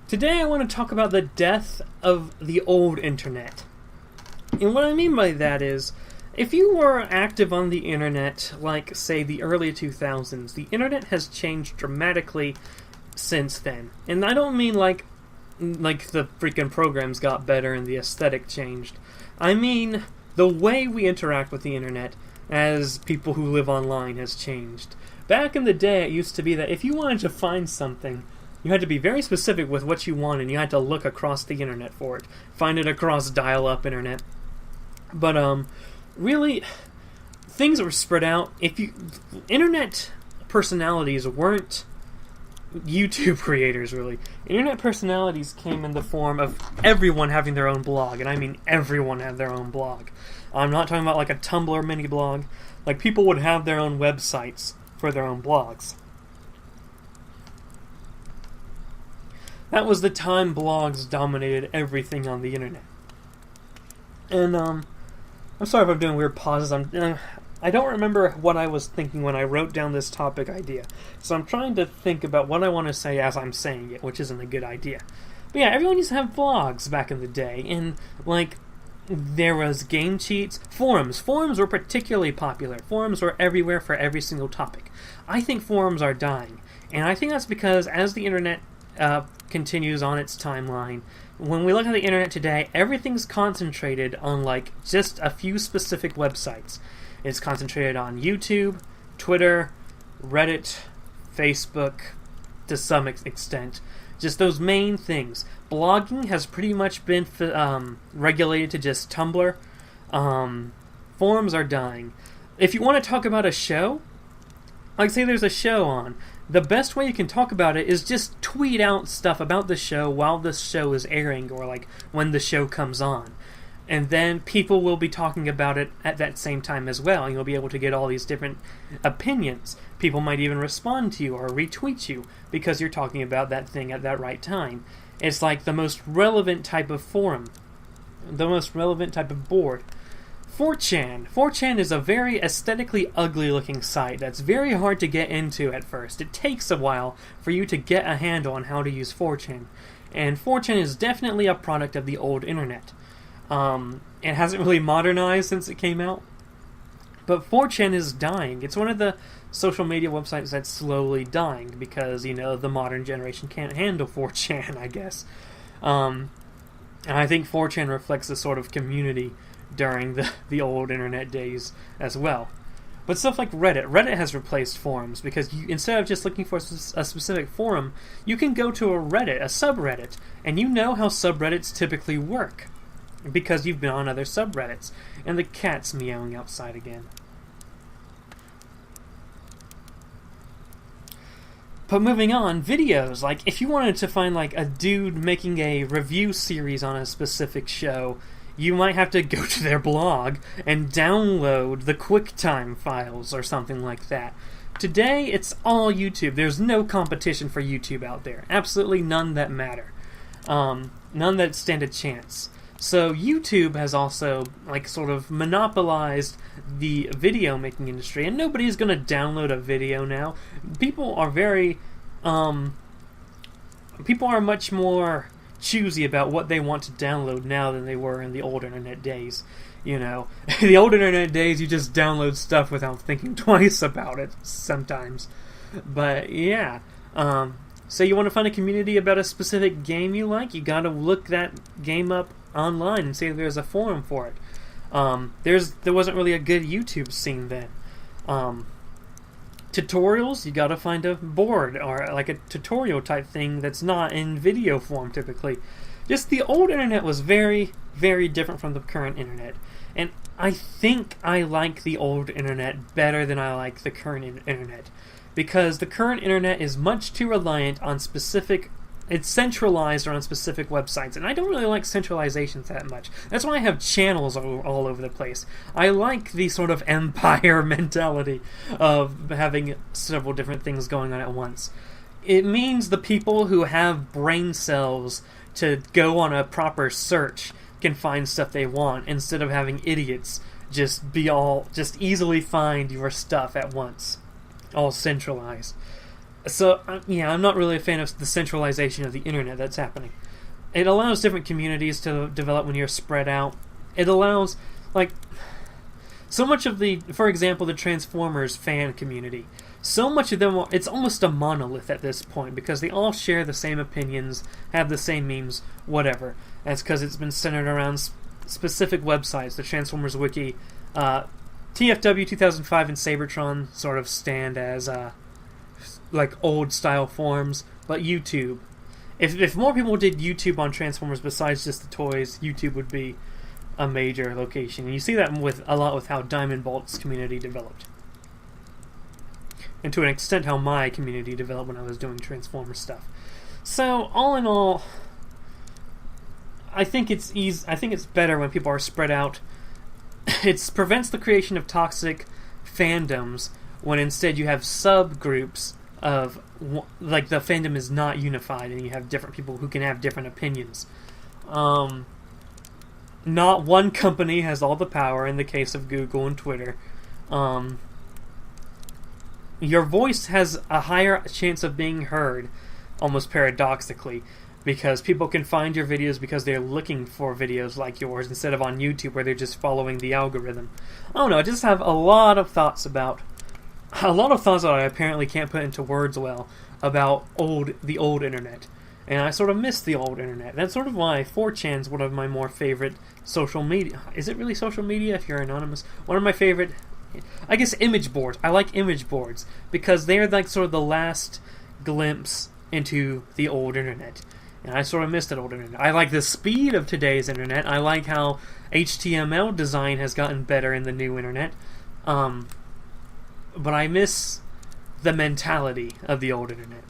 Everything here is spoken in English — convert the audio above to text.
Today I want to talk about the death of the old internet. And what I mean by that is, if you were active on the internet, like, say, the early 2000s, the internet has changed dramatically since then. And I don't mean like the freaking programs got better and the aesthetic changed. I mean the way we interact with the internet as people who live online has changed. Back in the day, it used to be that if you wanted to find something, you had to be very specific with what you wanted, and you had to look across the internet for it. Find it across dial-up internet. But, really, things were spread out. Internet personalities weren't YouTube creators, really. Internet personalities came in the form of everyone having their own blog, and I mean everyone had their own blog. I'm not talking about like a Tumblr mini blog. Like, people would have their own websites for their own blogs. That was the time blogs dominated everything on the internet. And, I'm sorry if I'm doing weird pauses. I don't remember what I was thinking when I wrote down this topic idea. So I'm trying to think about what I want to say as I'm saying it, which isn't a good idea. But yeah, everyone used to have blogs back in the day. And, like, there was game cheats. Forums. Forums were particularly popular. Forums were everywhere for every single topic. I think forums are dying. And I think that's because as the internet continues on its timeline, when we look at the internet today, everything's concentrated on, like, just a few specific websites. It's concentrated on YouTube, Twitter, Reddit, Facebook, to some extent. Just those main things. Blogging has pretty much been regulated to just Tumblr. Forums are dying. If you want to talk about a show, like, say there's a show on, the best way you can talk about it is just tweet out stuff about the show while the show is airing, or like when the show comes on. And then people will be talking about it at that same time as well, and you'll be able to get all these different opinions. People might even respond to you or retweet you because you're talking about that thing at that right time. It's like the most relevant type of forum, the most relevant type of board. 4chan. 4chan is a very aesthetically ugly looking site that's very hard to get into at first. It takes a while for you to get a handle on how to use 4chan. And 4chan is definitely a product of the old internet. It hasn't really modernized since it came out. But 4chan is dying. It's one of the social media websites that's slowly dying because, you know, the modern generation can't handle 4chan, I guess. And I think 4chan reflects the sort of community during the old internet days as well. But stuff like Reddit has replaced forums because instead of just looking for a specific forum, you can go to a subreddit, and you know how subreddits typically work because you've been on other subreddits. And the cat's meowing outside again. But moving on, videos. Like, if you wanted to find, like, a dude making a review series on a specific show, you might have to go to their blog and download the QuickTime files or something like that. Today, it's all YouTube. There's no competition for YouTube out there. Absolutely none that matter. None that stand a chance. So YouTube has also, like, sort of monopolized the video making industry, and nobody's going to download a video now. People are much more choosy about what they want to download now than they were in the old internet days. You know, the old internet days, you just download stuff without thinking twice about it sometimes. But yeah, so you want to find a community about a specific game you like, you gotta look that game up online and see if there's a forum for it. There wasn't really a good YouTube scene then. Tutorials, you gotta find a board or like a tutorial type thing that's not in video form typically. Just the old internet was very, very different from the current internet. And I think I like the old internet better than I like the current internet. Because the current internet is much too reliant on it's centralized on specific websites, and I don't really like centralizations that much. That's why I have channels all over the place. I like the sort of empire mentality of having several different things going on at once. It means the people who have brain cells to go on a proper search can find stuff they want, instead of having idiots just easily find your stuff at once. All centralized. So, yeah, I'm not really a fan of the centralization of the internet that's happening. It allows different communities to develop when you're spread out. It allows, like, so much of the, for example, the Transformers fan community, so much of them, it's almost a monolith at this point because they all share the same opinions, have the same memes, whatever. That's because it's been centered around specific websites. The Transformers Wiki, TFW 2005 and Sabertron sort of stand as like old style forums, but YouTube. If more people did YouTube on Transformers besides just the toys, YouTube would be a major location. And you see that with a lot with how Diamond Bolt's community developed. And to an extent how my community developed when I was doing Transformers stuff. So, all in all, I think it's better when people are spread out. It prevents the creation of toxic fandoms when instead you have subgroups of, like, the fandom is not unified and you have different people who can have different opinions. Not one company has all the power in the case of Google and Twitter. Your voice has a higher chance of being heard, almost paradoxically, because people can find your videos because they're looking for videos like yours instead of on YouTube where they're just following the algorithm. I don't know, I just have a lot of thoughts that I apparently can't put into words well about the old internet. And I sort of miss the old internet. That's sort of why 4chan's one of my more favorite social media. Is it really social media if you're anonymous? One of my favorite, I guess, image boards. I like image boards because they're like sort of the last glimpse into the old internet. And I sort of miss that old internet. I like the speed of today's internet. I like how HTML design has gotten better in the new internet. But I miss the mentality of the old internet.